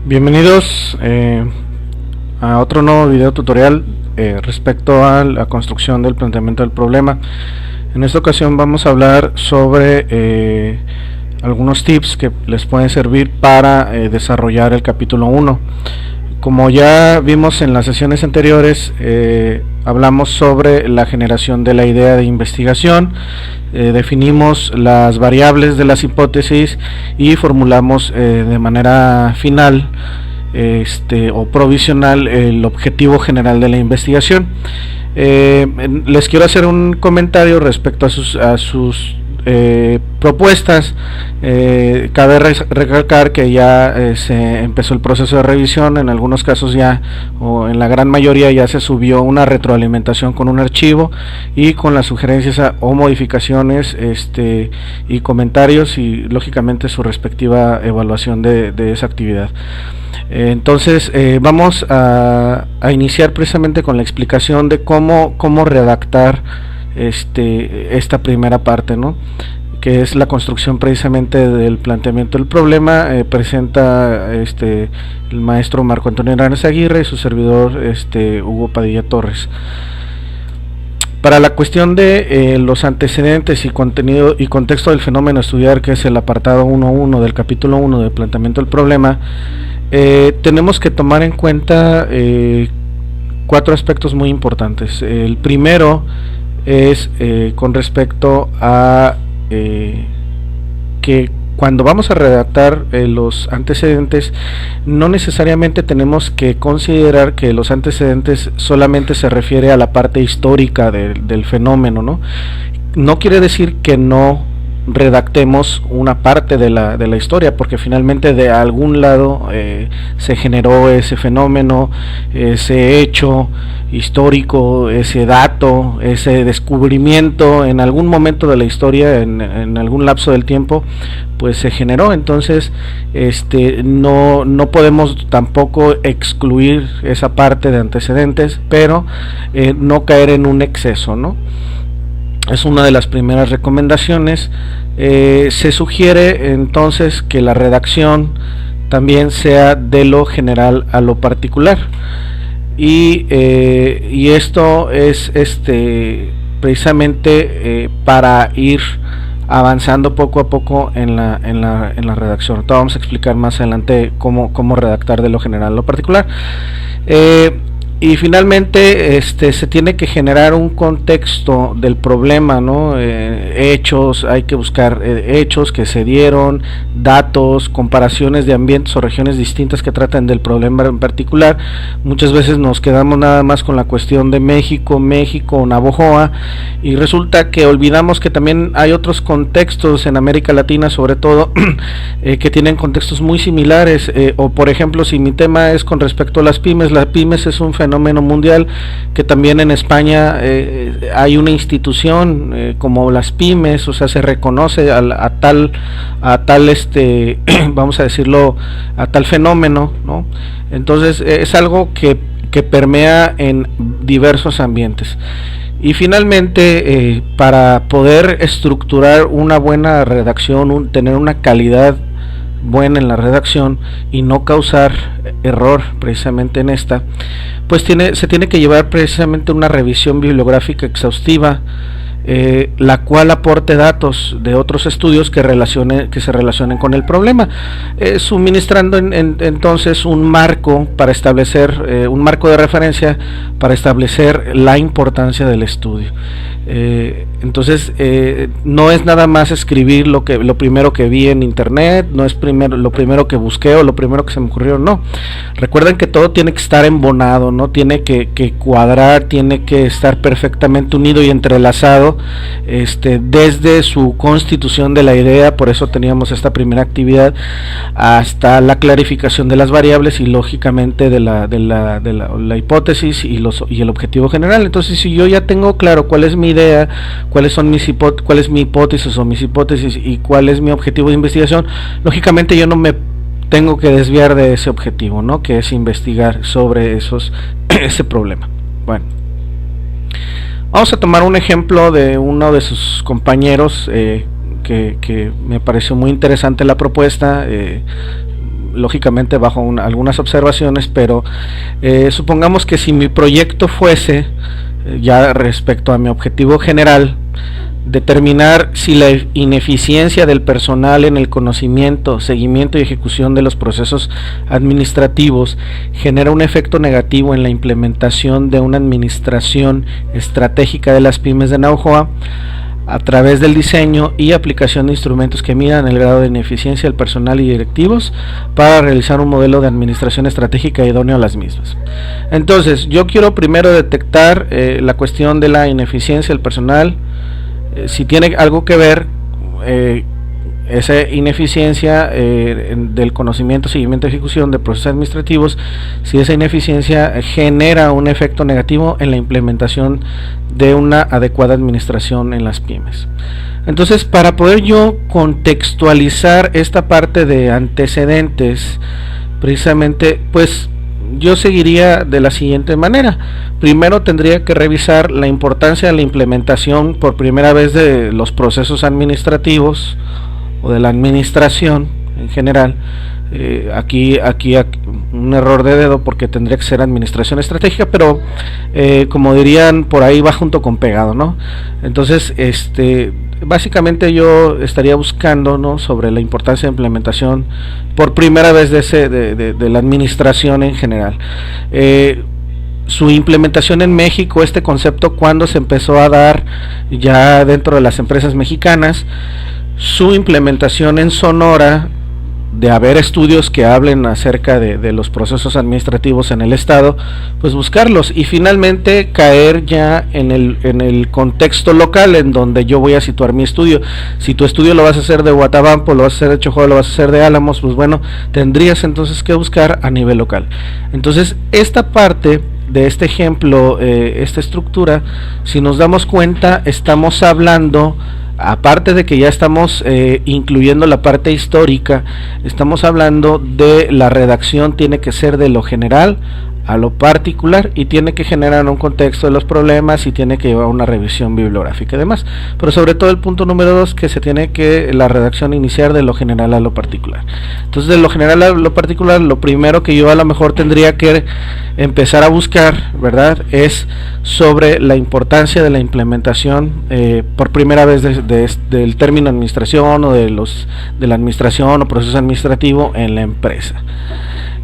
Bienvenidos a otro nuevo video tutorial respecto a la construcción del planteamiento del problema. En esta ocasión vamos a hablar sobre algunos tips que les pueden servir para desarrollar el capítulo 1. Como ya vimos en las sesiones anteriores, hablamos sobre la generación de la idea de investigación, definimos las variables de las hipótesis y formulamos de manera final o provisional el objetivo general de la investigación. Les quiero hacer un comentario respecto a sus propuestas. Cabe recalcar que ya se empezó el proceso de revisión. En algunos casos ya, o en la gran mayoría, ya se subió una retroalimentación con un archivo y con las sugerencias o modificaciones y comentarios, y lógicamente su respectiva evaluación de esa actividad. Entonces vamos a iniciar precisamente con la explicación de cómo redactar esta primera parte, ¿no?, que es la construcción precisamente del planteamiento del problema. Presenta el maestro Marco Antonio Hernández Aguirre y su servidor Hugo Padilla Torres. Para la cuestión de los antecedentes y contenido y contexto del fenómeno a estudiar, que es el apartado 1.1 del capítulo 1 del planteamiento del problema, tenemos que tomar en cuenta cuatro aspectos muy importantes. El primero es con respecto a que cuando vamos a redactar los antecedentes, no necesariamente tenemos que considerar que los antecedentes solamente se refiere a la parte histórica del fenómeno, ¿no? No quiere decir que no redactemos una parte de la historia, porque finalmente de algún lado se generó ese fenómeno, ese hecho histórico, ese dato, ese descubrimiento en algún momento de la historia, en algún lapso del tiempo, pues se generó. Entonces no podemos tampoco excluir esa parte de antecedentes, pero no caer en un exceso, ¿no? Es una de las primeras recomendaciones. Se sugiere entonces que la redacción también sea de lo general a lo particular, y esto es precisamente para ir avanzando poco a poco en la redacción. Ahora vamos a explicar más adelante cómo redactar de lo general a lo particular. Y finalmente se tiene que generar un contexto del problema, ¿no? Hechos, hay que buscar hechos que se dieron, datos, comparaciones de ambientes o regiones distintas que tratan del problema en particular. Muchas veces nos quedamos nada más con la cuestión de México, Navojoa, y resulta que olvidamos que también hay otros contextos en América Latina, sobre todo, que tienen contextos muy similares. O por ejemplo, si mi tema es con respecto a las pymes es un fenómeno mundial, que también en España hay una institución como las pymes, o sea, se reconoce a tal vamos a decirlo, a tal fenómeno, ¿no? Entonces es algo que permea en diversos ambientes. Y finalmente, para poder estructurar una buena redacción, tener una calidad buena en la redacción y no causar error precisamente en esta, pues se tiene que llevar precisamente una revisión bibliográfica exhaustiva, la cual aporte datos de otros estudios que se relacionen con el problema, suministrando entonces un marco para establecer un marco de referencia para establecer la importancia del estudio. Entonces no es nada más escribir lo primero que vi en internet, no es lo primero que busqué o lo primero que se me ocurrió, no. Recuerden que todo tiene que estar embonado, no tiene que cuadrar, tiene que estar perfectamente unido y entrelazado desde su constitución de la idea. Por eso teníamos esta primera actividad, hasta la clarificación de las variables y lógicamente de la hipótesis y el objetivo general. Entonces, si yo ya tengo claro cuál es mi idea, cuál es mi hipótesis o mis hipótesis y cuál es mi objetivo de investigación, lógicamente yo no me tengo que desviar de ese objetivo, ¿no?, que es investigar sobre ese problema. Bueno, vamos a tomar un ejemplo de uno de sus compañeros que me pareció muy interesante la propuesta. lógicamente bajo algunas observaciones, pero supongamos que si mi proyecto fuese, ya respecto a mi objetivo general, determinar si la ineficiencia del personal en el conocimiento, seguimiento y ejecución de los procesos administrativos genera un efecto negativo en la implementación de una administración estratégica de las pymes de Navojoa, a través del diseño y aplicación de instrumentos que midan el grado de ineficiencia del personal y directivos para realizar un modelo de administración estratégica idóneo a las mismas. Entonces, yo quiero primero detectar la cuestión de la ineficiencia del personal, si tiene algo que ver esa ineficiencia del conocimiento, seguimiento y ejecución de procesos administrativos, si esa ineficiencia genera un efecto negativo en la implementación de una adecuada administración en las pymes. Entonces, para poder yo contextualizar esta parte de antecedentes, precisamente, pues yo seguiría de la siguiente manera. Primero tendría que revisar la importancia de la implementación por primera vez de los procesos administrativos o de la administración en general. Aquí un error de dedo, porque tendría que ser administración estratégica, pero como dirían por ahí, va junto con pegado, ¿no? Entonces, básicamente yo estaría buscando, ¿no?, sobre la importancia de implementación por primera vez de la administración en general. Su implementación en México, este concepto, cuando se empezó a dar ya dentro de las empresas mexicanas, su implementación en Sonora, de haber estudios que hablen acerca de los procesos administrativos en el estado, pues buscarlos y finalmente caer ya en el contexto local en donde yo voy a situar mi estudio. Si tu estudio lo vas a hacer de Huatabampo, lo vas a hacer de Chojoa, lo vas a hacer de Álamos, pues bueno, tendrías entonces que buscar a nivel local. Entonces, esta parte de este ejemplo, esta estructura, si nos damos cuenta, estamos hablando, aparte de que ya estamos incluyendo la parte histórica, estamos hablando de la redacción, tiene que ser de lo general a lo particular y tiene que generar un contexto de los problemas y tiene que llevar una revisión bibliográfica y demás, pero sobre todo el punto número 2, que se tiene que la redacción iniciar de lo general a lo particular. Entonces, de lo general a lo particular, lo primero que yo a lo mejor tendría que empezar a buscar, ¿verdad?, es sobre la importancia de la implementación por primera vez del término administración o de la administración o proceso administrativo en la empresa.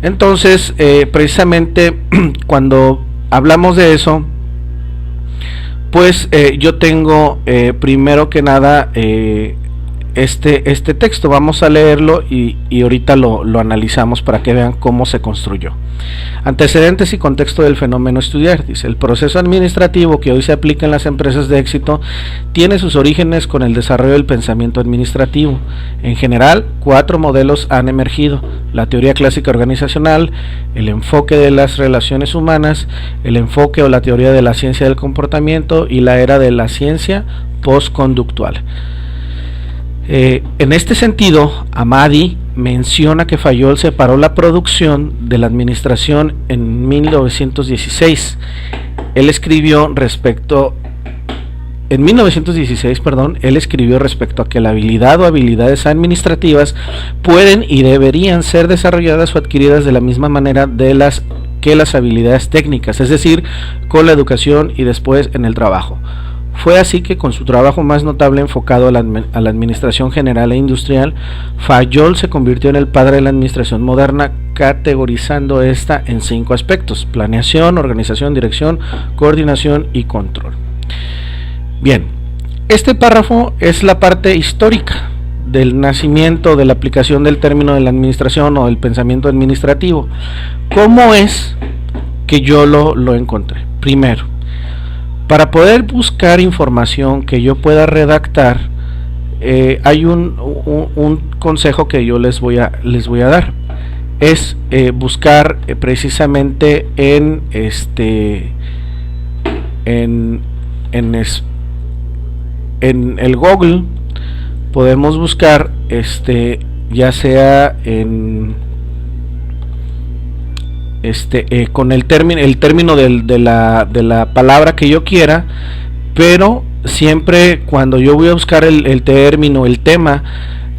Entonces, precisamente cuando hablamos de eso, pues yo tengo primero que nada este texto. Vamos a leerlo y ahorita lo analizamos para que vean cómo se construyó. Antecedentes y contexto del fenómeno estudiar. Dice: el proceso administrativo que hoy se aplica en las empresas de éxito tiene sus orígenes con el desarrollo del pensamiento administrativo. En general, 4 modelos han emergido: la teoría clásica organizacional, el enfoque de las relaciones humanas, el enfoque o la teoría de la ciencia del comportamiento y la era de la ciencia postconductual. En este sentido, Amadi menciona que Fayol separó la producción de la administración en 1916. Él escribió respecto a que la habilidad o habilidades administrativas pueden y deberían ser desarrolladas o adquiridas de la misma manera que las habilidades técnicas, es decir, con la educación y después en el trabajo. Fue así que, con su trabajo más notable enfocado a la administración general e industrial, Fayol se convirtió en el padre de la administración moderna, categorizando esta en 5 aspectos: planeación, organización, dirección, coordinación y control. Bien, este párrafo es la parte histórica del nacimiento, de la aplicación del término de la administración o del pensamiento administrativo. ¿Cómo es que yo lo encontré? Primero, para poder buscar información que yo pueda redactar, hay un consejo que yo les voy a dar. Es buscar precisamente en el Google. Podemos buscar ya sea con el término de la palabra que yo quiera, pero siempre cuando yo voy a buscar el término, el tema,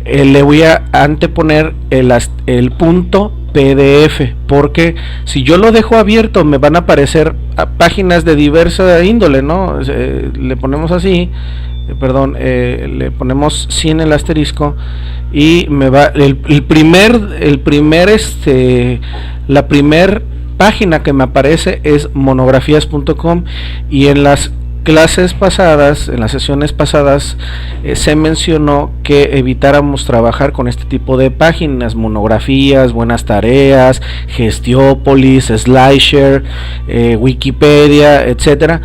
le voy a anteponer el punto PDF, porque si yo lo dejo abierto me van a aparecer páginas de diversa índole, ¿no? Le ponemos así, le ponemos sin el asterisco y me va la primer página que me aparece es monografías.com, y en las clases pasadas, en las sesiones pasadas, se mencionó que evitáramos trabajar con este tipo de páginas: monografías, buenas tareas, Gestiópolis, SlideShare, Wikipedia, etcétera.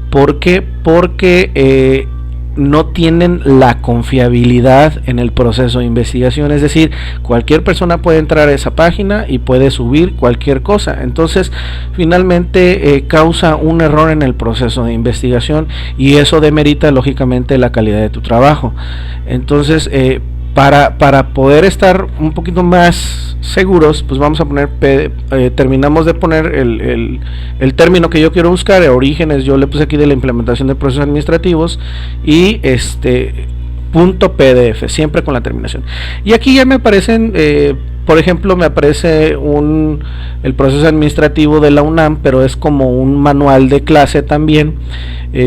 ¿Por qué? Porque no tienen la confiabilidad en el proceso de investigación. Es decir, cualquier persona puede entrar a esa página y puede subir cualquier cosa. Entonces, finalmente causa un error en el proceso de investigación, y eso demerita lógicamente la calidad de tu trabajo. Entonces, para poder estar un poquito más seguros, pues vamos a poner, terminamos de poner el término que yo quiero buscar, orígenes, yo le puse aquí de la implementación de procesos administrativos, y punto PDF, siempre con la terminación. Y aquí ya me aparecen, por ejemplo, me aparece el proceso administrativo de la UNAM, pero es como un manual de clase también.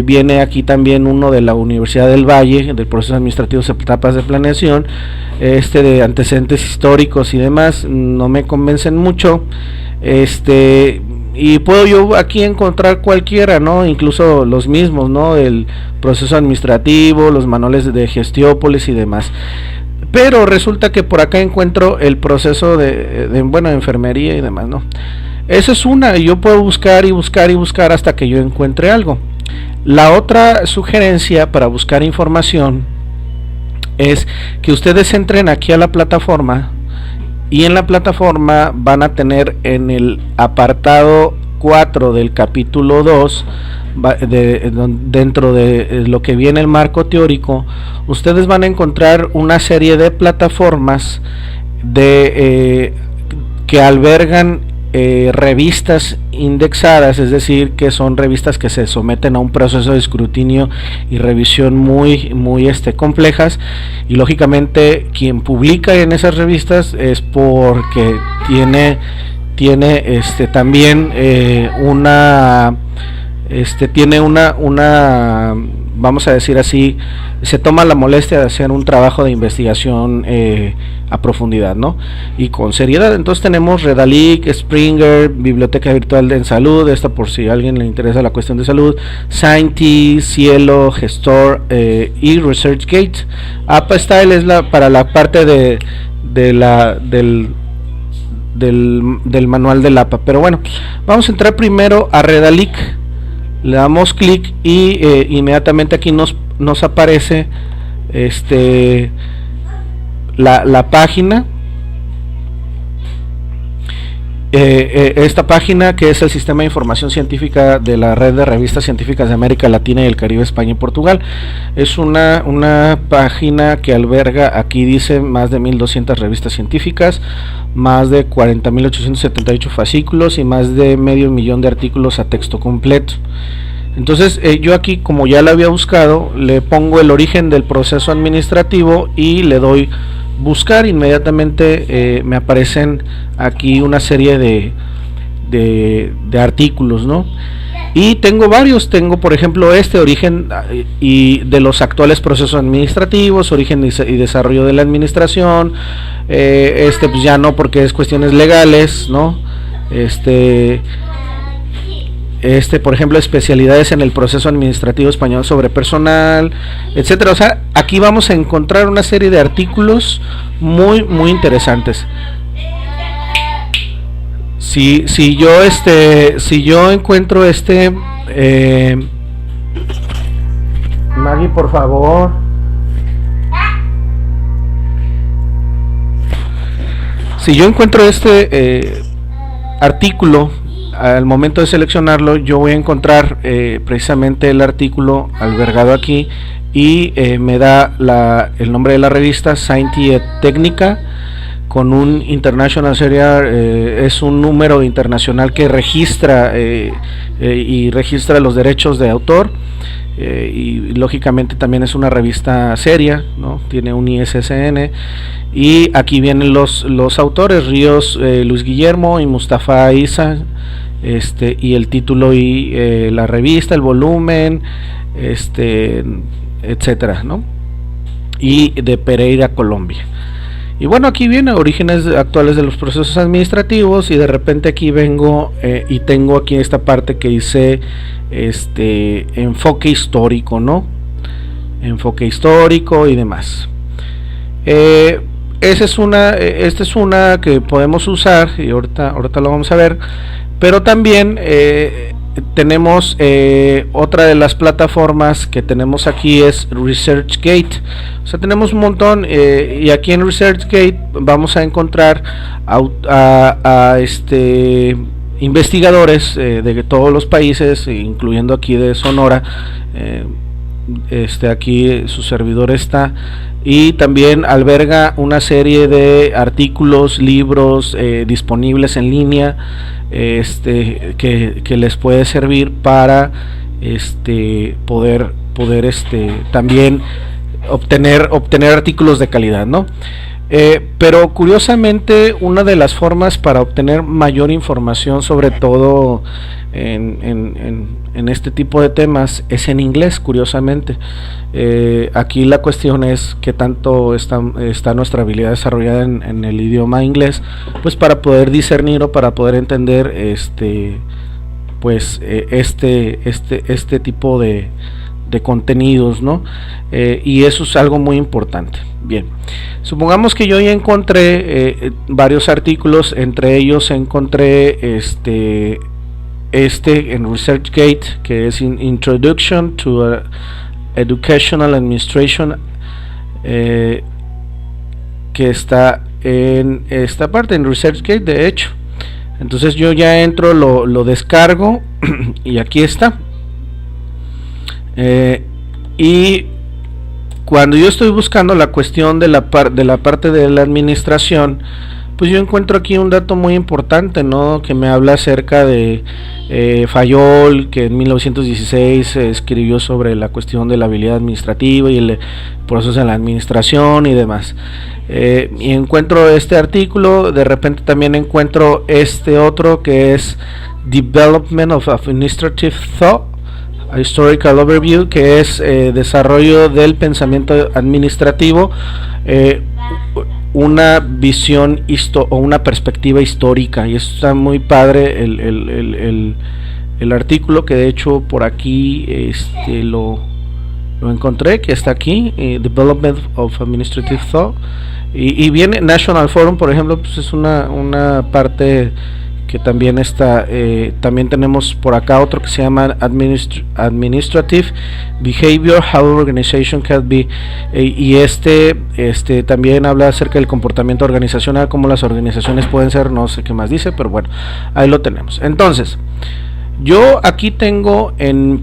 Viene aquí también uno de la Universidad del Valle, del proceso administrativo, etapas de planeación, de antecedentes históricos y demás. No me convencen mucho. Y puedo yo aquí encontrar cualquiera, ¿no? Incluso los mismos, ¿no? El proceso administrativo, los manuales de Gestiópolis y demás. Pero resulta que por acá encuentro el proceso de enfermería y demás, ¿no? Esa es una, y yo puedo buscar y buscar y buscar hasta que yo encuentre algo. La otra sugerencia para buscar información es que ustedes entren aquí a la plataforma, y en la plataforma van a tener en el apartado 4 del capítulo 2, dentro de lo que viene el marco teórico, ustedes van a encontrar una serie de plataformas que albergan revistas indexadas, es decir, que son revistas que se someten a un proceso de escrutinio y revisión muy complejas, y lógicamente quien publica en esas revistas es porque tiene también tiene una vamos a decir así, se toma la molestia de hacer un trabajo de investigación a profundidad, ¿no? Y con seriedad. Entonces tenemos Redalyc, Springer, Biblioteca Virtual en Salud, esta por si a alguien le interesa la cuestión de salud, Scientist, Cielo, Gestor y ResearchGate. APAstyle es para la parte del manual del APA. Pero bueno, vamos a entrar primero a Redalyc. Le damos clic y inmediatamente aquí nos aparece la página, esta página, que es el Sistema de Información Científica de la Red de Revistas Científicas de América Latina y el Caribe, España y Portugal. Es una página que alberga, aquí dice, más de 1200 revistas científicas, más de 40.878 fascículos y más de 500.000 de artículos a texto completo. Entonces yo aquí, como ya la había buscado, le pongo el origen del proceso administrativo y le doy buscar. Inmediatamente me aparecen aquí una serie de artículos, ¿no? Y tengo varios, por ejemplo origen y de los actuales procesos administrativos, origen y desarrollo de la administración, pues ya no, porque es cuestiones legales, ¿no? Por ejemplo, especialidades en el proceso administrativo español sobre personal, etcétera. O sea, aquí vamos a encontrar una serie de artículos muy interesantes. Si yo encuentro Maggie, por favor. Si yo encuentro artículo, al momento de seleccionarlo, yo voy a encontrar precisamente el artículo albergado aquí, y me da el nombre de la revista, Scientia Técnica, con un International Serial, es un número internacional que registra y registra los derechos de autor. y lógicamente también es una revista seria, ¿no? Tiene un ISSN, y aquí vienen los autores: Ríos, Luis Guillermo, y Mustafa Isa, y el título y la revista, el volumen, etcétera, ¿no? Y de Pereira, Colombia. Y bueno, aquí viene orígenes actuales de los procesos administrativos, y de repente aquí vengo y tengo aquí esta parte que dice enfoque histórico, ¿no? Enfoque histórico y demás. Esta es una que podemos usar, y ahorita lo vamos a ver, pero también tenemos otra de las plataformas que tenemos aquí es ResearchGate. O sea, tenemos un montón, y aquí en ResearchGate vamos a encontrar a investigadores de todos los países, incluyendo aquí de Sonora. Aquí su servidor está, y también alberga una serie de artículos, libros disponibles en línea, que les puede servir para poder también obtener artículos de calidad, ¿no? Pero curiosamente, una de las formas para obtener mayor información, sobre todo en este tipo de temas, es en inglés, curiosamente. Aquí la cuestión es qué tanto está nuestra habilidad desarrollada en el idioma inglés, pues para poder discernir o para poder entender este tipo de contenidos, ¿no? Y eso es algo muy importante. Bien, supongamos que yo ya encontré varios artículos, entre ellos encontré en ResearchGate, que es Introduction to Educational Administration, que está en esta parte, en ResearchGate, de hecho. Entonces yo ya entro, lo descargo y aquí está. Y cuando yo estoy buscando la cuestión de la parte de la administración, pues yo encuentro aquí un dato muy importante, ¿no? Que me habla acerca de Fayol, que en 1916 escribió sobre la cuestión de la habilidad administrativa y el proceso de la administración y demás. Y encuentro este artículo, de repente también encuentro este otro que es Development of Administrative Thought, A Historical Overview, que es desarrollo del pensamiento administrativo, una visión o una perspectiva histórica. Y eso está muy padre el artículo, que de hecho por aquí lo encontré, que está aquí, Development of Administrative Thought, y viene National Forum, por ejemplo, pues es una parte que también está. También tenemos por acá otro que se llama Administrative Behavior, How Organization Can Be, y también habla acerca del comportamiento organizacional, cómo las organizaciones pueden ser, no sé qué más dice, pero bueno, ahí lo tenemos. Entonces, yo aquí tengo,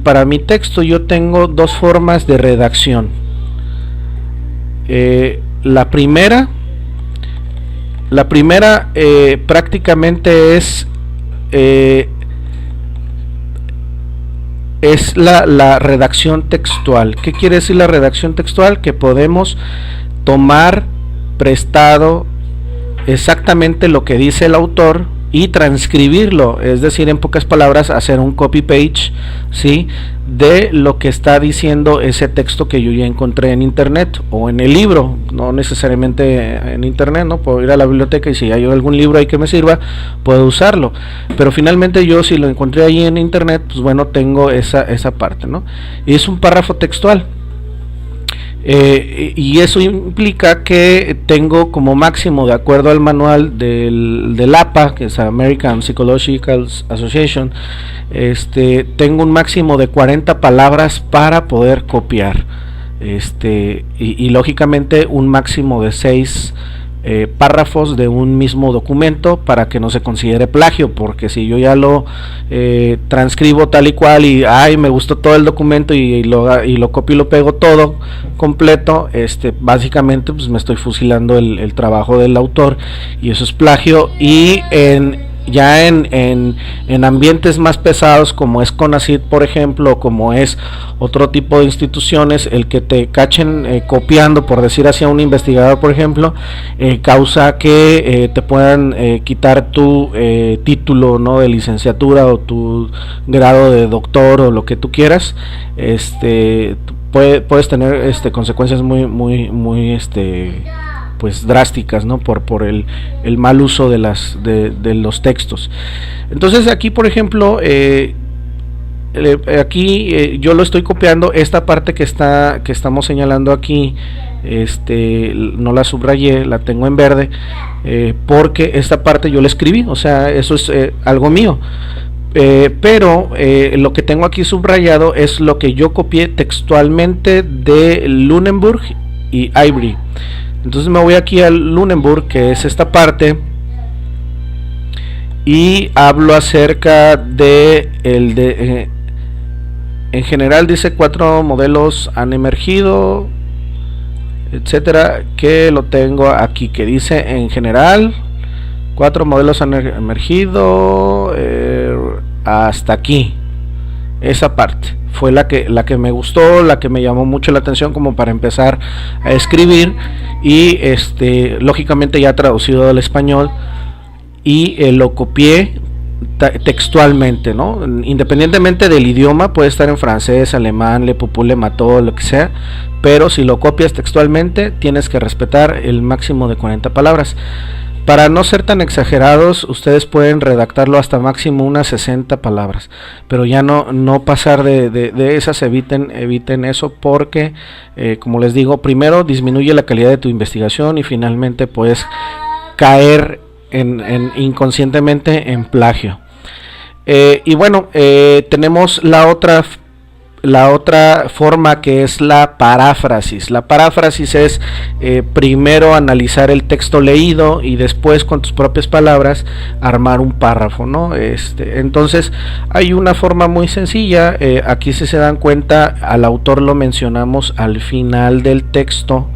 para mi texto, yo tengo dos formas de redacción. La primera prácticamente es la redacción textual. ¿Qué quiere decir la redacción textual? Que podemos tomar prestado exactamente lo que dice el autor y transcribirlo, es decir, en pocas palabras, hacer un copy page, ¿sí?, de lo que está diciendo ese texto que yo ya encontré en internet o en el libro, no necesariamente en internet, ¿no? Puedo ir a la biblioteca y si hay algún libro ahí que me sirva, puedo usarlo, pero finalmente yo, si lo encontré ahí en internet, pues bueno, tengo esa parte, ¿no? Y es un párrafo textual. Y eso implica que tengo como máximo, de acuerdo al manual del APA, que es American Psychological Association, tengo un máximo de 40 palabras para poder copiar, y lógicamente un máximo de 6 párrafos de un mismo documento para que no se considere plagio, porque si yo ya lo transcribo tal y cual y me gustó todo el documento y lo copio y lo pego todo completo, básicamente pues me estoy fusilando el trabajo del autor, y eso es plagio. Y en ya en ambientes más pesados como es CONACYT, por ejemplo, como es otro tipo de instituciones, el que te cachen copiando, por decir así, a un investigador, por ejemplo, causa que te puedan quitar tu título, ¿no?, de licenciatura o tu grado de doctor o lo que tú quieras. Puedes tener consecuencias muy pues drásticas, ¿no?, por el mal uso de los textos. Entonces aquí, por ejemplo, yo lo estoy copiando, esta parte que estamos señalando aquí, no la subrayé, la tengo en verde, porque esta parte yo la escribí, o sea, eso es algo mío. Pero lo que tengo aquí subrayado es lo que yo copié textualmente de Lunenburg y Ivory. Entonces me voy aquí al Lunenburg, que es esta parte, y hablo acerca de en general dice 4 modelos han emergido, etcétera, que lo tengo aquí, que dice en general 4 modelos han emergido, hasta aquí. Esa parte fue la que me gustó, la que me llamó mucho la atención como para empezar a escribir, y lógicamente ya traducido al español, y lo copié textualmente, ¿no? Independientemente del idioma, puede estar en francés, alemán, le popou, le mató, lo que sea, pero si lo copias textualmente tienes que respetar el máximo de 40 palabras. Para no ser tan exagerados, ustedes pueden redactarlo hasta máximo unas 60 palabras, pero ya no pasar de esas. Eviten eso, porque como les digo, primero disminuye la calidad de tu investigación y finalmente puedes caer inconscientemente en plagio. Y bueno, tenemos la otra forma, que es la paráfrasis. La paráfrasis es primero analizar el texto leído y después con tus propias palabras armar un párrafo, ¿no? Entonces hay una forma muy sencilla. Aquí, si se dan cuenta, al autor lo mencionamos al final del texto,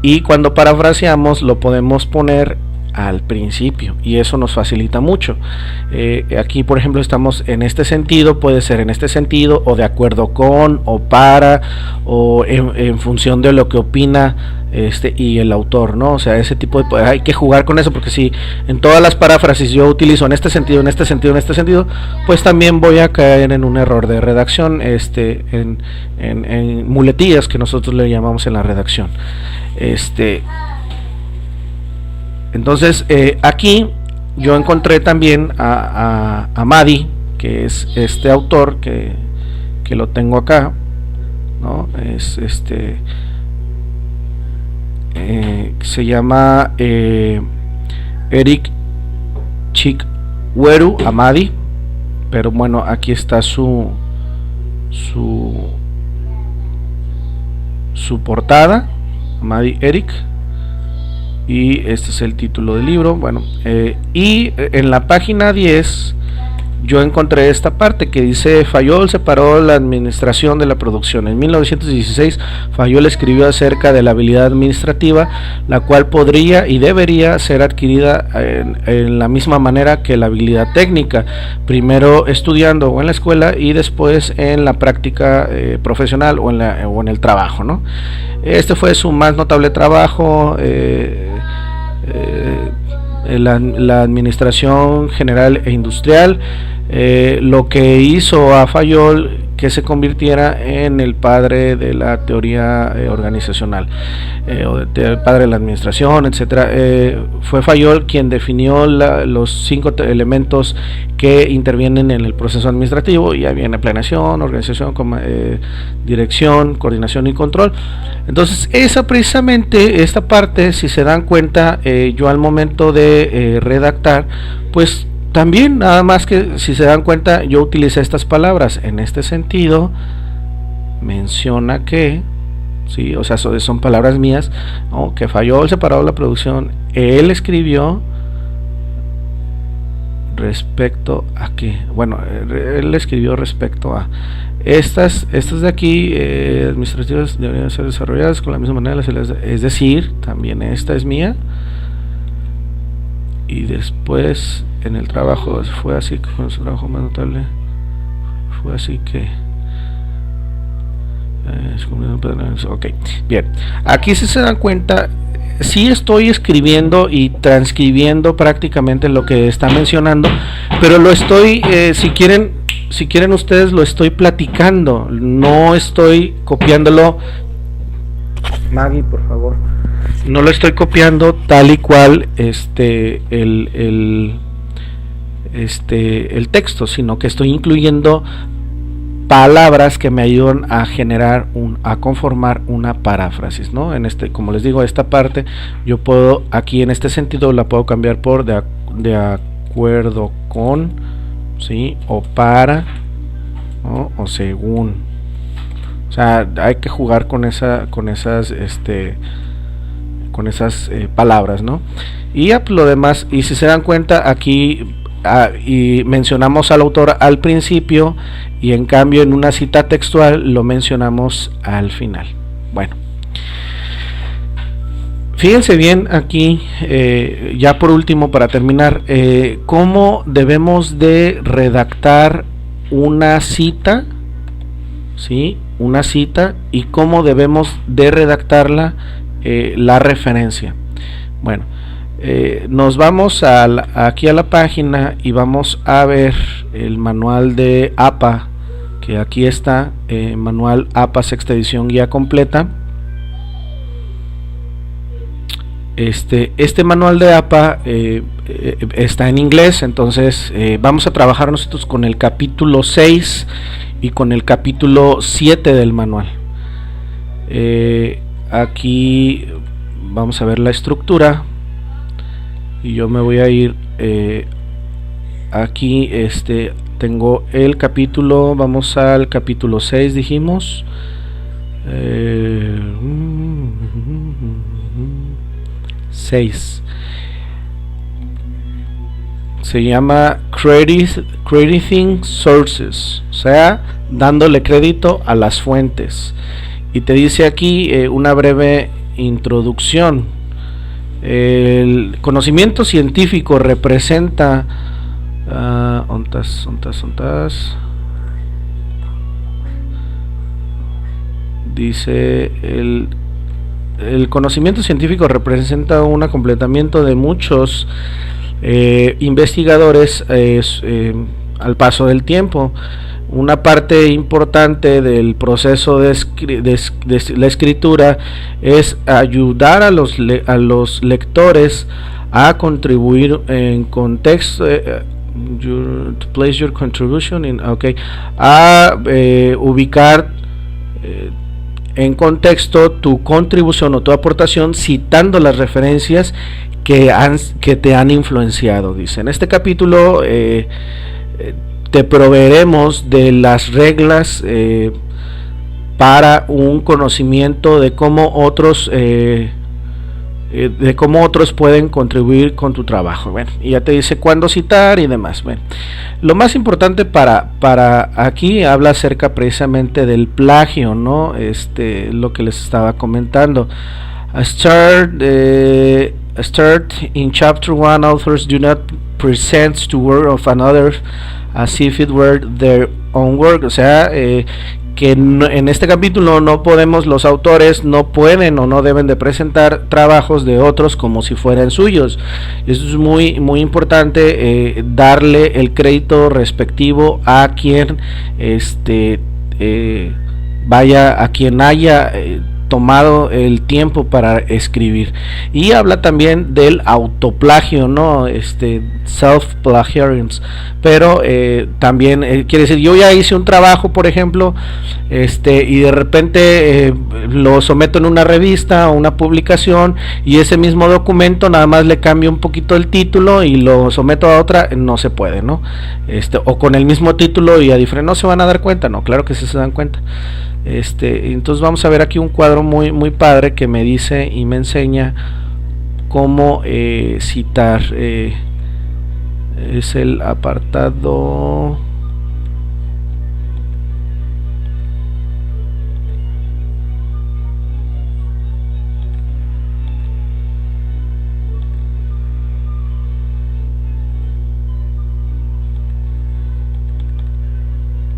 y cuando parafraseamos lo podemos poner al principio, y eso nos facilita mucho. Aquí, por ejemplo, estamos en este sentido, puede ser en este sentido, o de acuerdo con, o para, o en función de lo que opina y el autor, ¿no? O sea, ese tipo de, hay que jugar con eso, porque si en todas las paráfrasis yo utilizo en este sentido, en este sentido, en este sentido, pues también voy a caer en un error de redacción, en muletillas, que nosotros le llamamos en la redacción. Entonces aquí yo encontré también a Madi, que es este autor que lo tengo acá, ¿no? Es se llama Eric Chikweru Amadi, pero bueno, aquí está su portada, Amadi Eric, y este es el título del libro. Bueno, y en la página 10 yo encontré esta parte que dice: Fayol separó la administración de la producción. En 1916 Fayol escribió acerca de la habilidad administrativa, la cual podría y debería ser adquirida en la misma manera que la habilidad técnica, primero estudiando o en la escuela y después en la práctica profesional o en el trabajo, ¿no? Este fue su más notable trabajo, la administración general e industrial, lo que hizo a Fayol que se convirtiera en el padre de la teoría organizacional, o el padre de la administración, etcétera. Fue Fayol quien definió los 5 elementos que intervienen en el proceso administrativo. Ya viene planeación, organización, dirección, coordinación y control. Entonces precisamente esta parte, si se dan cuenta, yo al momento de redactar, pues también, nada más que si se dan cuenta, yo utilicé estas palabras. En este sentido, menciona que, sí, o sea, son palabras mías, ¿no? Que Fayol separó la producción. Él escribió respecto a que, bueno, él escribió respecto a estas de aquí, administrativas, deberían ser desarrolladas con la misma manera, es decir, también esta es mía. y después en el trabajo fue así, con su trabajo más notable fue así que ok, bien, aquí si se dan cuenta, sí estoy escribiendo y transcribiendo prácticamente lo que está mencionando, pero lo estoy, si quieren ustedes, lo estoy platicando, no estoy copiándolo. Maggie, por favor, no lo estoy copiando tal y cual el texto, sino que estoy incluyendo palabras que me ayudan a generar a conformar una paráfrasis, ¿no? Como les digo, esta parte yo puedo, aquí en este sentido la puedo cambiar por de acuerdo con, ¿sí? O para, ¿no? O según. O sea, hay que jugar con esas palabras, ¿no? Y lo demás, y si se dan cuenta aquí y mencionamos al autor al principio, y en cambio en una cita textual lo mencionamos al final. Bueno, fíjense bien aquí, ya por último, para terminar, cómo debemos de redactar una cita, ¿sí? Una cita, y cómo debemos de redactarla, la referencia. Bueno, nos vamos aquí a la página y vamos a ver el manual de APA, que aquí está, manual APA sexta edición, guía completa. Este manual de APA está en inglés, entonces vamos a trabajar nosotros con el capítulo 6 y con el capítulo 7 del manual. Aquí vamos a ver la estructura y yo me voy a ir aquí, tengo el capítulo, vamos al capítulo 6, dijimos, 6, se llama crediting sources, o sea, dándole crédito a las fuentes, y te dice aquí una breve introducción. El conocimiento científico representa dice el conocimiento científico representa un completamiento de muchos investigadores al paso del tiempo. Una parte importante del proceso de la escritura es ayudar a los lectores a contribuir en contexto, to place your contribution in, okay, a ubicar en contexto tu contribución o tu aportación, citando las referencias que te han influenciado. Dice, en este capítulo te proveeremos de las reglas para un conocimiento de cómo otros pueden contribuir con tu trabajo. Bueno, y ya te dice cuándo citar y demás. Bueno, lo más importante para aquí habla acerca precisamente del plagio, ¿no? Lo que les estaba comentando. Start in chapter 1, authors do not present to work of another as if it were their own work. O sea, que en este capítulo los autores no pueden o no deben de presentar trabajos de otros como si fueran suyos. Eso es muy muy importante, darle el crédito respectivo a quien a quien haya tomado el tiempo para escribir. Y habla también del autoplagio, ¿no? Self-plagiarism. Pero también quiere decir, yo ya hice un trabajo, por ejemplo, y de repente lo someto en una revista o una publicación, y ese mismo documento nada más le cambio un poquito el título y lo someto a otra, no se puede, ¿no? O con el mismo título y a diferente, no se van a dar cuenta, no, claro que sí se dan cuenta. Entonces vamos a ver aquí un cuadro muy muy padre que me dice y me enseña cómo citar. Es el apartado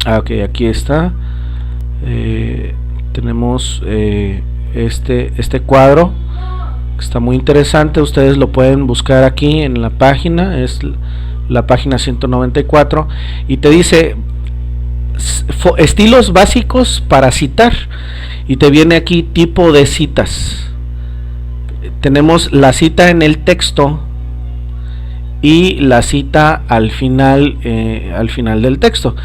Ok, aquí está. Tenemos este cuadro que está muy interesante. Ustedes lo pueden buscar aquí en la página, es la página 194, y te dice estilos básicos para citar, y te viene aquí tipo de citas. Tenemos la cita en el texto y la cita al final del texto.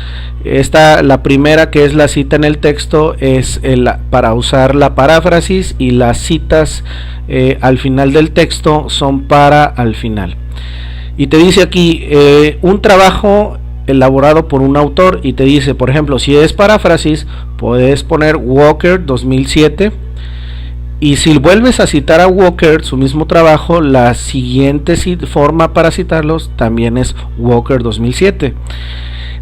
La primera, que es la cita en el texto, es para usar la paráfrasis, y las citas al final del texto son para al final. Y te dice aquí un trabajo elaborado por un autor, y te dice, por ejemplo, si es paráfrasis, puedes poner Walker 2007. Y si vuelves a citar a Walker, su mismo trabajo, la siguiente forma para citarlos también es Walker 2007.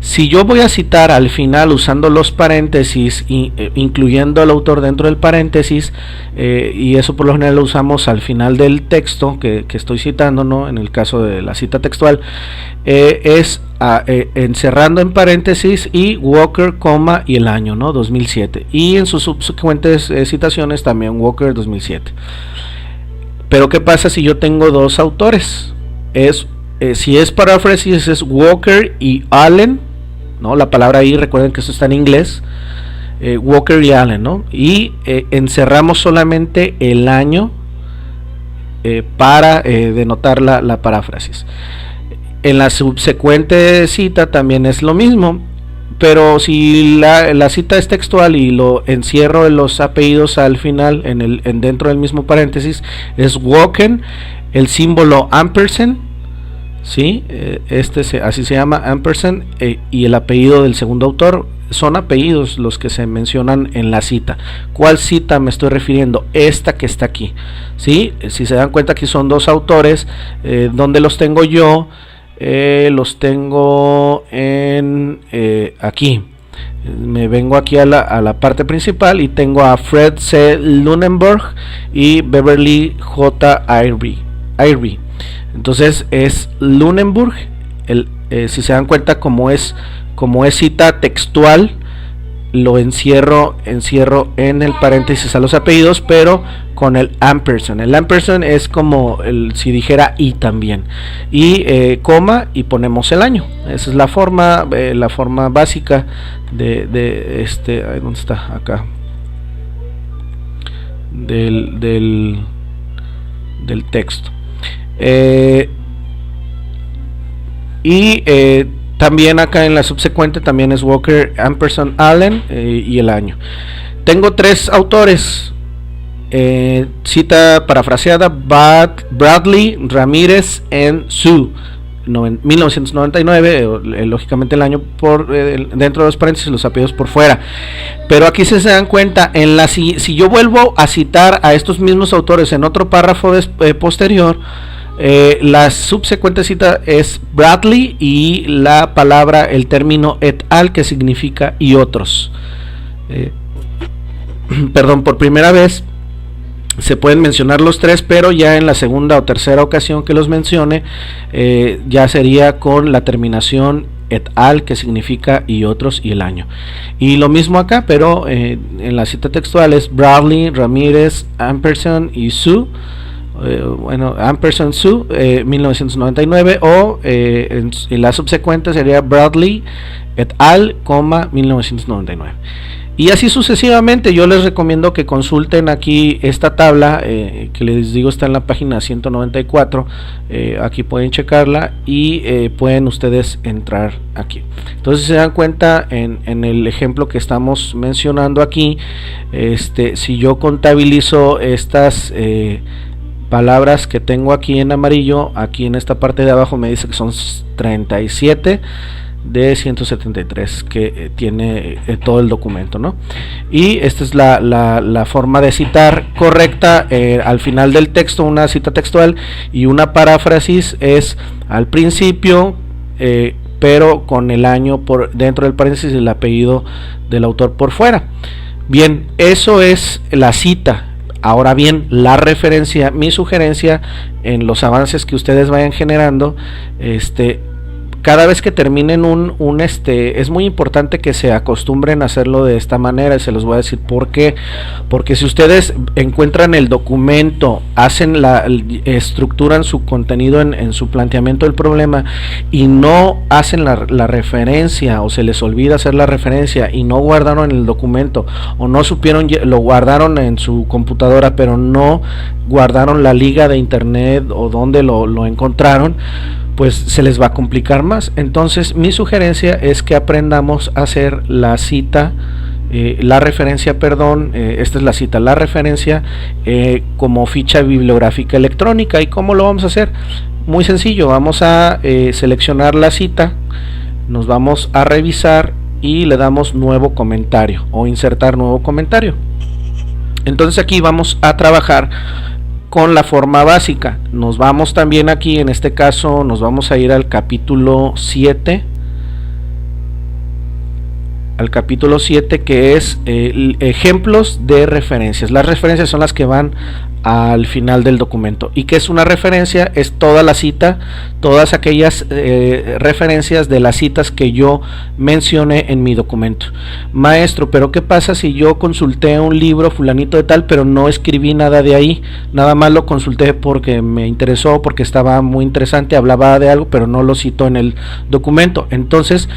Si yo voy a citar al final usando los paréntesis, incluyendo al autor dentro del paréntesis, y eso por lo general lo usamos al final del texto que estoy citando, ¿no? En el caso de la cita textual, es encerrando en paréntesis y Walker, y el año, ¿no? 2007. Y en sus subsecuentes citaciones también Walker 2007. Pero ¿qué pasa si yo tengo dos autores? Si es paráfrasis, es Walker y Allen, ¿no? La palabra ahí, recuerden que esto está en inglés, Walker y Allen, ¿no? Y encerramos solamente el año para denotar la paráfrasis. En la subsecuente cita también es lo mismo, pero si la cita es textual y lo encierro en los apellidos al final, dentro del mismo paréntesis, es Walker, el símbolo ampersand, ¿sí? Así se llama, ampersand, y el apellido del segundo autor. Son apellidos los que se mencionan en la cita. ¿Cuál cita me estoy refiriendo? Esta que está aquí, ¿sí? Si se dan cuenta, aquí son dos autores. ¿Dónde los tengo yo? Los tengo en aquí. Me vengo aquí a la parte principal y tengo a Fred C. Lunenburg y Beverly J. Irby. Entonces es Lunenburg. Si se dan cuenta, como es cita textual, lo encierro en el paréntesis a los apellidos, pero con el ampersand. El ampersand es como si dijera y también, y coma, y ponemos el año. Esa es la forma básica de ¿dónde está? Acá del texto. También acá en la subsecuente también es Walker, ampersand, Allen, y el año. Tengo tres autores. Cita parafraseada: Bradley, Ramírez and Sue, 1999, lógicamente el año dentro de los paréntesis, los apellidos por fuera. Pero aquí, si se dan cuenta, si yo vuelvo a citar a estos mismos autores en otro párrafo posterior, la subsecuente cita es Bradley y la palabra, el término et al, que significa y otros. Por primera vez se pueden mencionar los tres, pero ya en la segunda o tercera ocasión que los mencione, ya sería con la terminación et al, que significa y otros, y el año. Y lo mismo acá, pero en la cita textual es Bradley, Ramírez, ampersand y Sue. Ampersand Sue, 1999, o en la subsecuente sería Bradley et al, 1999. Y así sucesivamente. Yo les recomiendo que consulten aquí esta tabla, que les digo está en la página 194. Aquí pueden checarla y pueden ustedes entrar aquí. Entonces, si se dan cuenta, en el ejemplo que estamos mencionando aquí, si yo contabilizo estas palabras que tengo aquí en amarillo, aquí en esta parte de abajo me dice que son 37 de 173 que tiene todo el documento, ¿no? Y esta es la forma de citar correcta. Al final del texto, una cita textual, y una paráfrasis es al principio, pero con el año por dentro del paréntesis y el apellido del autor por fuera. Bien, eso es la cita. Ahora bien, la referencia, mi sugerencia en los avances que ustedes vayan generando, cada vez que terminen es muy importante que se acostumbren a hacerlo de esta manera, y se los voy a decir por qué. Porque si ustedes encuentran el documento, estructuran su contenido en su planteamiento del problema y no hacen la referencia, o se les olvida hacer la referencia y no guardaron el documento, o no supieron, lo guardaron en su computadora pero no guardaron la liga de internet o donde lo encontraron, pues se les va a complicar más. Entonces mi sugerencia es que aprendamos a hacer la cita, la referencia, esta es la cita, la referencia como ficha bibliográfica electrónica. ¿Y cómo lo vamos a hacer? Muy sencillo, vamos a seleccionar la cita, nos vamos a revisar y le damos nuevo comentario o insertar nuevo comentario. Entonces aquí vamos a trabajar con la forma básica. Nos vamos también aquí, en este caso nos vamos a ir al capítulo 7, que es ejemplos de referencias. Las referencias son las que van al final del documento. ¿Y qué es una referencia? Es toda la cita, todas aquellas referencias de las citas que yo mencioné en mi documento. Maestro, pero ¿qué pasa si yo consulté un libro fulanito de tal, pero no escribí nada de ahí? Nada más lo consulté porque me interesó, porque estaba muy interesante, hablaba de algo, pero no lo citó en el documento. Entonces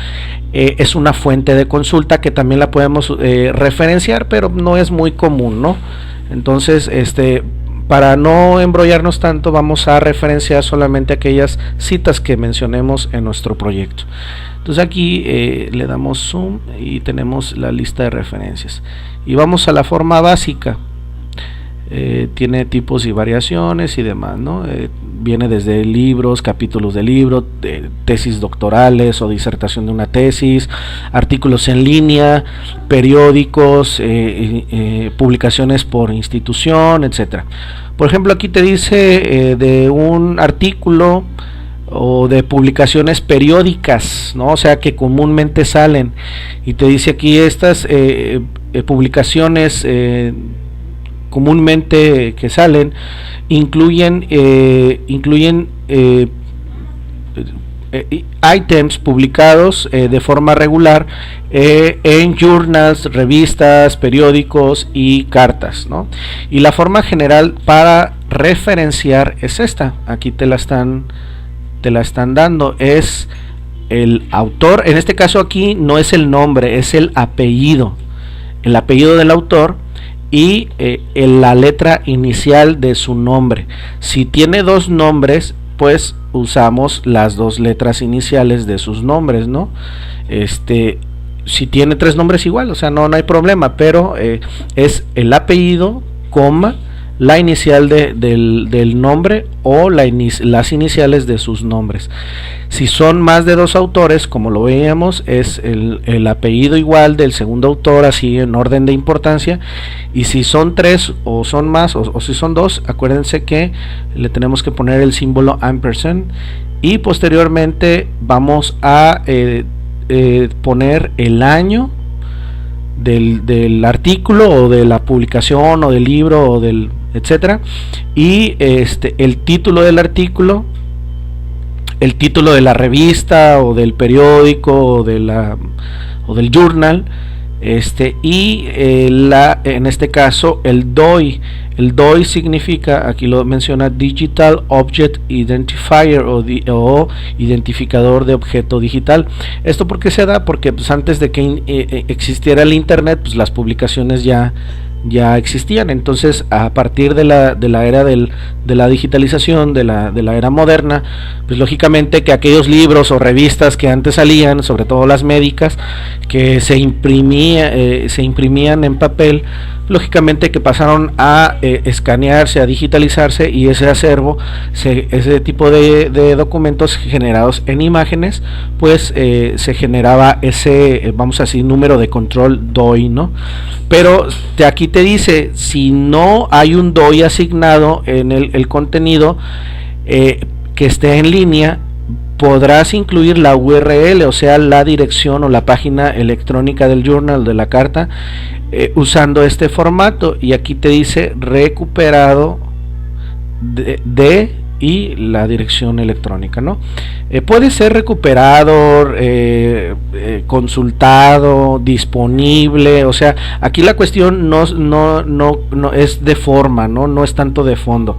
es una fuente de consulta que también la podemos referenciar, pero no es muy común, ¿no? Entonces, para no embrollarnos tanto, vamos a referenciar solamente aquellas citas que mencionemos en nuestro proyecto. Entonces aquí le damos zoom y tenemos la lista de referencias. Y vamos a la forma básica. Tiene tipos y variaciones y demás, ¿no? Viene desde libros, capítulos de libro, tesis doctorales o disertación de una tesis, artículos en línea, periódicos, publicaciones por institución, etcétera. Por ejemplo, aquí te dice de un artículo o de publicaciones periódicas, ¿no? O sea, que comúnmente salen, y te dice aquí estas publicaciones comúnmente que salen incluyen items publicados de forma regular en journals, revistas, periódicos y cartas, ¿no? Y la forma general para referenciar es esta. Aquí te la están dando. Es el autor. En este caso aquí no es el nombre, es el apellido del autor y la letra inicial de su nombre. Si tiene dos nombres, pues usamos las dos letras iniciales de sus nombres, ¿no? Si tiene tres nombres, igual, o sea, no hay problema, pero es el apellido, coma, la inicial del nombre o las iniciales de sus nombres. Si son más de dos autores, como lo veíamos, es el apellido igual del segundo autor, así en orden de importancia. Y si son tres o son más, o si son dos, acuérdense que le tenemos que poner el símbolo ampersand. Y posteriormente vamos a poner el año del artículo o de la publicación o del libro o del etcétera, y el título del artículo, el título de la revista o del periódico o del journal, y en este caso el DOI. El DOI significa, aquí lo menciona, Digital Object Identifier o identificador de objeto digital. Esto porque se da porque pues, antes de que existiera el internet, pues las publicaciones ya existían. Entonces, a partir de la era de la digitalización, de la era moderna, pues lógicamente que aquellos libros o revistas que antes salían, sobre todo las médicas, que se imprimían en papel, lógicamente que pasaron a escanearse, a digitalizarse, y ese acervo, ese tipo de documentos generados en imágenes, pues se generaba ese, vamos a decir, número de control DOI, ¿no? Pero aquí te dice, si no hay un DOI asignado en el contenido que esté en línea, podrás incluir la URL, o sea, la dirección o la página electrónica del journal, de la carta, usando este formato. Y aquí te dice recuperado de y la dirección electrónica, ¿no? Puede ser recuperado, consultado, disponible. O sea, aquí la cuestión no es de forma, no es tanto de fondo.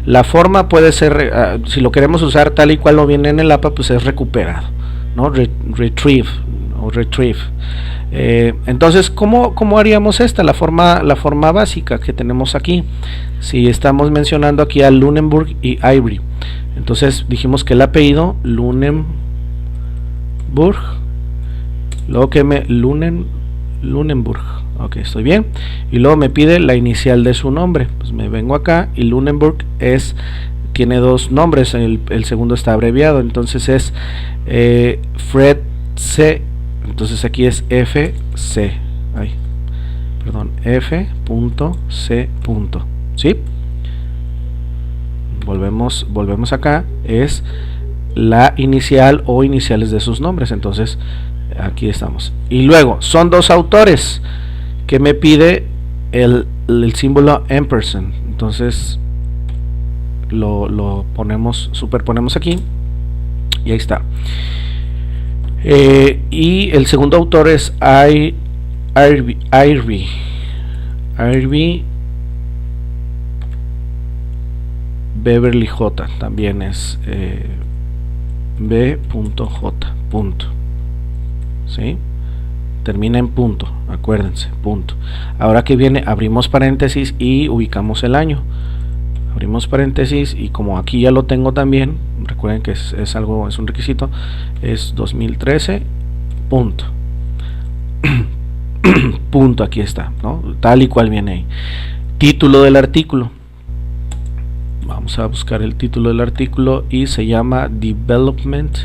La forma puede ser, si lo queremos usar tal y cual lo viene en el APA, pues es recuperado, ¿no? Retrieve o retrieve. Entonces, ¿cómo haríamos esta? La forma básica que tenemos aquí. Si estamos mencionando aquí a Lunenburg y Ivory, entonces dijimos que el apellido Lunenburg, luego que Lunenburg, ok, estoy bien, y luego me pide la inicial de su nombre. Pues me vengo acá y Lunenburg tiene dos nombres, el segundo está abreviado, entonces es Fred C. Entonces aquí es FC, F.C. ¿Sí? Volvemos acá, es la inicial o iniciales de sus nombres. Entonces aquí estamos. Y luego son dos autores que me pide el símbolo ampersand. Entonces lo superponemos aquí y ahí está. Y el segundo autor es Irby Beverly J, también es B.J. ¿Sí? Termina en punto, acuérdense, punto. Ahora que viene, abrimos paréntesis y ubicamos el año. Abrimos paréntesis y como aquí ya lo tengo también, recuerden que es un requisito, es 2013, punto. Punto, aquí está, ¿no? Tal y cual viene ahí. Título del artículo. Vamos a buscar el título del artículo y se llama Development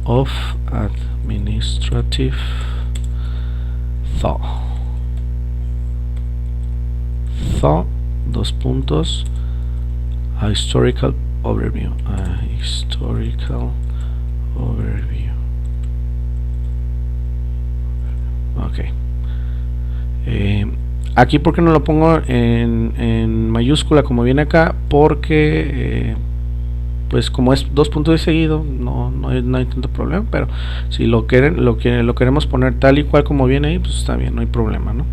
of Administrative Thought. Dos puntos, a historical overview, ok. Aquí porque no lo pongo en mayúscula como viene acá, porque pues como es dos puntos de seguido, no hay tanto problema. Pero si lo queremos poner tal y cual como viene ahí, pues está bien, no hay problema, ¿no?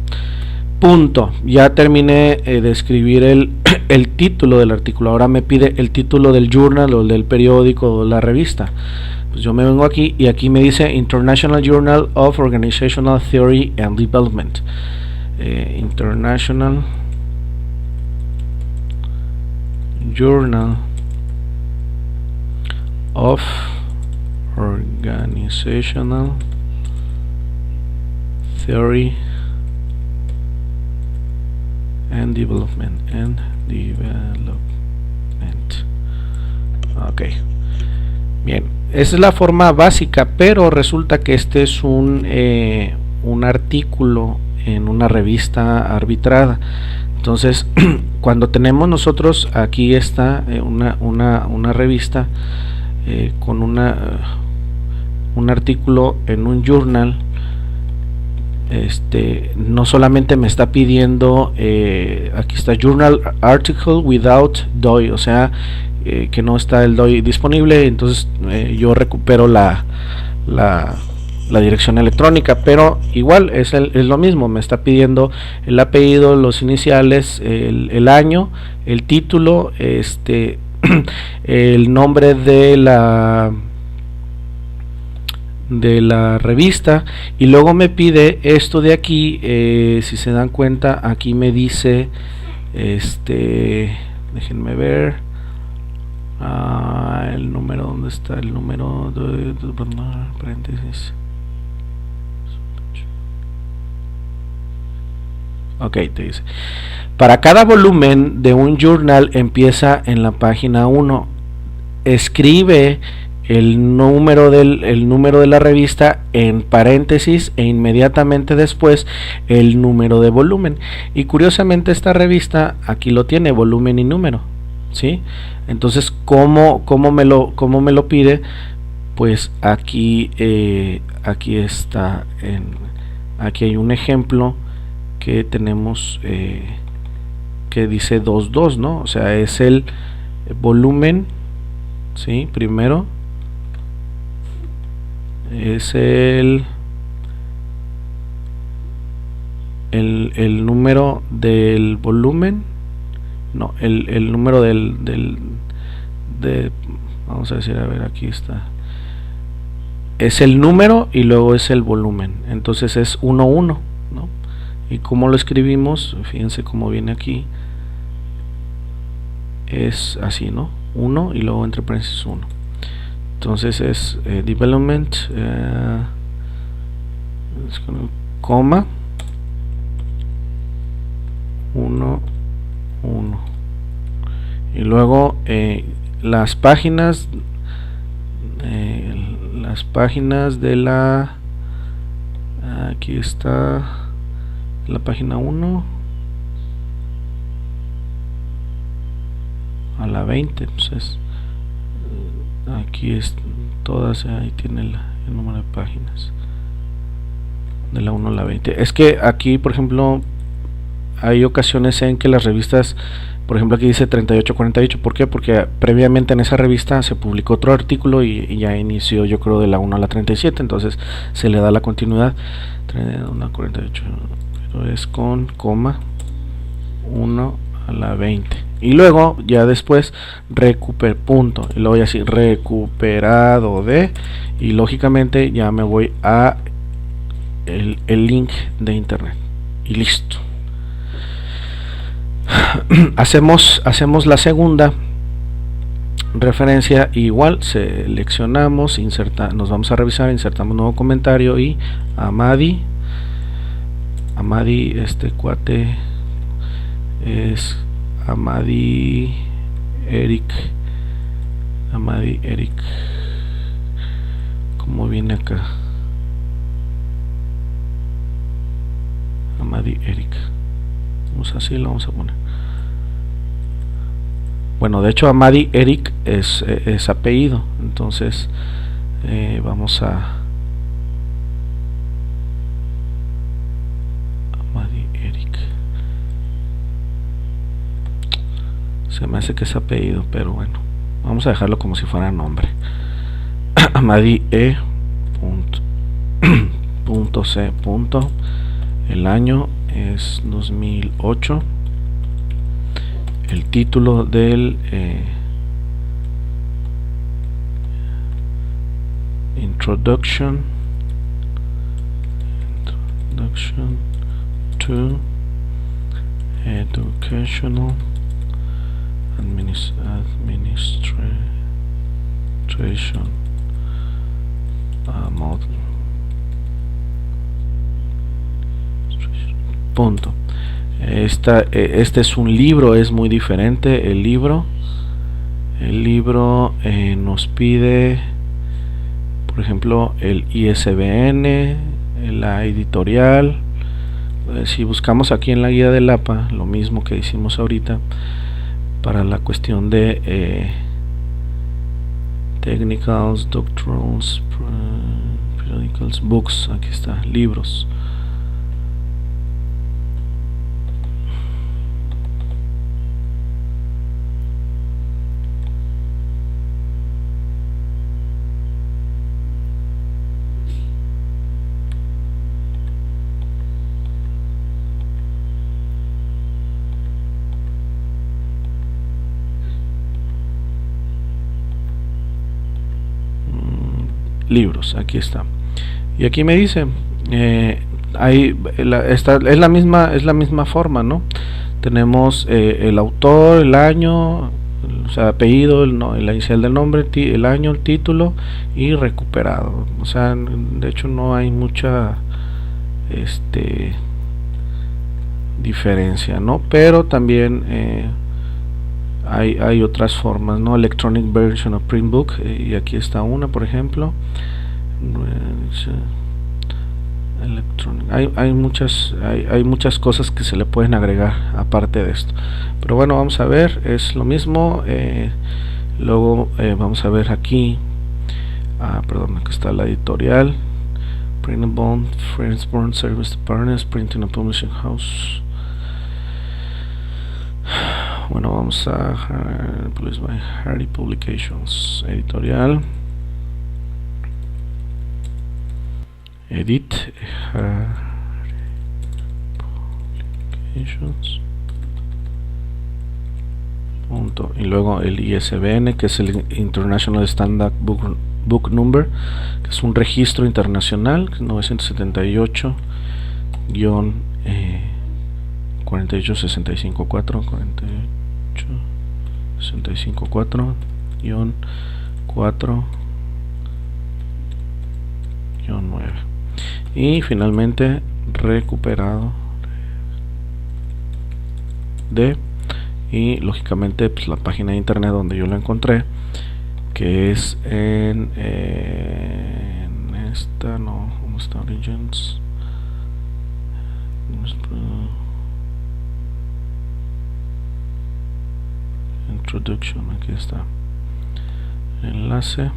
Punto. Ya terminé de escribir el título del artículo. Ahora me pide el título del journal o del periódico o la revista. Pues yo me vengo aquí y aquí me dice International Journal of Organizational Theory and Development. International Journal of Organizational Theory and Development ok, bien, esa es la forma básica, pero resulta que este es un artículo en una revista arbitrada. Entonces cuando tenemos nosotros aquí está una revista con un artículo en un journal, no solamente me está pidiendo aquí está Journal Article without DOI, o sea que no está el DOI disponible. Entonces yo recupero la dirección electrónica, pero igual es lo mismo, me está pidiendo el apellido, los iniciales, el año, el título, el nombre de la revista, y luego me pide esto de aquí. Si se dan cuenta, aquí me dice déjenme ver el número, ¿dónde está el número de paréntesis? Ok, te dice para cada volumen de un journal empieza en la página 1, escribe el número de la revista en paréntesis e inmediatamente después el número de volumen. Y curiosamente esta revista aquí lo tiene, volumen y número, ¿sí? Entonces ¿cómo me lo pide? Pues aquí está aquí hay un ejemplo que tenemos que dice 2.2, ¿no? O sea, es el volumen, ¿sí? Primero es el número del volumen, no, el número vamos a decir, a ver, aquí está, es el número y luego es el volumen, entonces es 1, 1, ¿no? Y como lo escribimos, fíjense cómo viene aquí, es así, ¿no? 1 y luego entre paréntesis 1. Entonces es development, coma, 1, 1. Y luego las páginas de la, aquí está la página 1 a la 20, pues es, aquí es todas, ahí tiene el número de páginas de la 1 a la 20. Es que aquí, por ejemplo, hay ocasiones en que las revistas, por ejemplo, aquí dice 38-48. ¿Por qué? Porque previamente en esa revista se publicó otro artículo y ya inició, yo creo, de la 1 a la 37. Entonces se le da la continuidad. 1 a 48, pero es con coma 1 a la 20. Y luego, ya después, punto. Y luego ya así, recuperado de. Y lógicamente ya me voy a el link de internet. Y listo. hacemos la segunda referencia, igual seleccionamos, nos vamos a revisar, insertamos nuevo comentario y Amadi, este cuate es Amadi Eric, como viene acá, Amadi Eric, así lo vamos a poner. Bueno, de hecho Amadi Eric es apellido, entonces vamos a Amadi Eric, se me hace que es apellido, pero bueno, vamos a dejarlo como si fuera nombre. Amadi punto C. El año es 2008. El título del Introduction to Educational Administration punto. Este es un libro, es muy diferente el libro nos pide, por ejemplo, el ISBN, la editorial. Si buscamos aquí en la guía del APA, lo mismo que hicimos ahorita para la cuestión de technicals, doctorals, periodicals, books, aquí está, libros. Libros, aquí está, y aquí me dice es la misma forma, ¿no? Tenemos el autor, el año, o sea, apellido, la inicial del nombre, el año, el título y recuperado. O sea, de hecho no hay mucha diferencia, ¿no? Pero también hay otras formas, ¿no? Electronic version of print book, y aquí está una, por ejemplo. Hay muchas cosas que se le pueden agregar aparte de esto, pero bueno, vamos a ver, es lo mismo. Luego vamos a ver aquí, perdón, aquí está la editorial, Print and Bond, Friendsborn Service Partners, Printing and Publishing House. Bueno, vamos a Published by Hardy Publications, editorial. Edit Hardy Publications. Punto. Y luego el ISBN, que es el International Standard Book Number, que es un registro internacional, 978 48654 48654 4 9. Y finalmente recuperado de, y lógicamente pues la página de internet donde yo lo encontré, que es en esta, no, ¿cómo está? Origins, Introduction, aquí está enlace,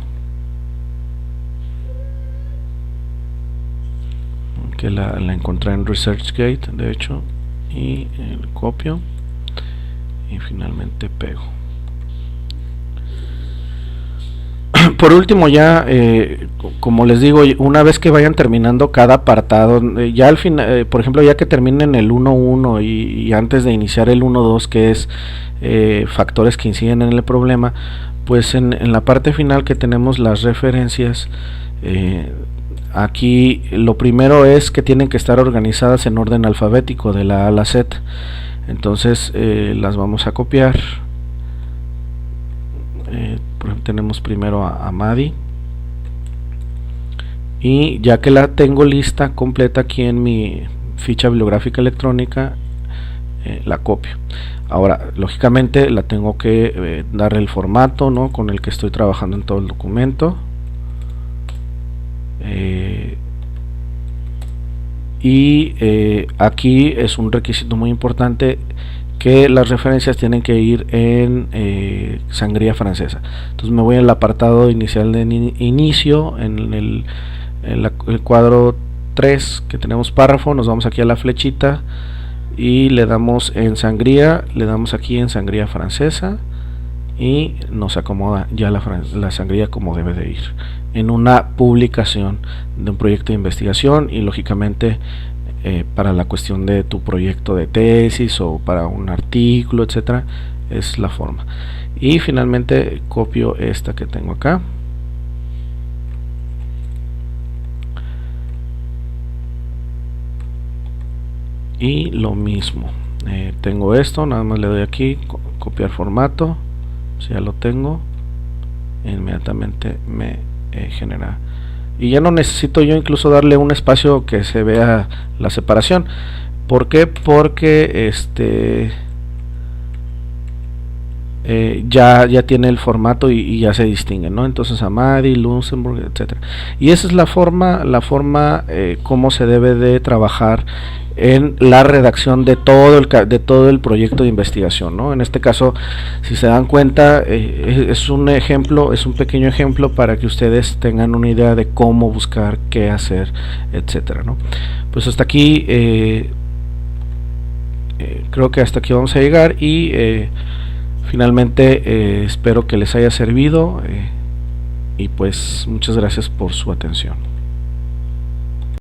que la encontré en ResearchGate de hecho, y copio y finalmente pego. Por último, ya como les digo, una vez que vayan terminando cada apartado, ya al final, por ejemplo, ya que terminen el 1.1 y antes de iniciar el 1.2, que es factores que inciden en el problema, pues en la parte final que tenemos las referencias, aquí lo primero es que tienen que estar organizadas en orden alfabético de la A a la Z. Entonces las vamos a copiar. Por ejemplo, tenemos primero a Madi, y ya que la tengo lista completa aquí en mi ficha bibliográfica electrónica, la copio. Ahora lógicamente la tengo que darle el formato, ¿no?, con el que estoy trabajando en todo el documento, aquí es un requisito muy importante que las referencias tienen que ir en sangría francesa. Entonces me voy al apartado inicial de inicio, en el cuadro 3 que tenemos párrafo, nos vamos aquí a la flechita y le damos en sangría, le damos aquí en sangría francesa y nos acomoda ya la sangría como debe de ir en una publicación de un proyecto de investigación, y lógicamente para la cuestión de tu proyecto de tesis o para un artículo, etcétera, es la forma. Y finalmente copio esta que tengo acá y lo mismo, tengo esto, nada más le doy aquí copiar formato, si ya lo tengo, inmediatamente me genera, y ya no necesito yo incluso darle un espacio que se vea la separación. ¿Por qué? Porque ya tiene el formato y ya se distingue, ¿no? Entonces Amadi, Luxemburg, etcétera. Y esa es la forma cómo se debe de trabajar en la redacción de todo el proyecto de investigación, ¿no? En este caso, si se dan cuenta, es un ejemplo, es un pequeño ejemplo para que ustedes tengan una idea de cómo buscar, qué hacer, etcétera, ¿no? Pues hasta aquí, creo que hasta aquí vamos a llegar, y finalmente espero que les haya servido, y pues muchas gracias por su atención.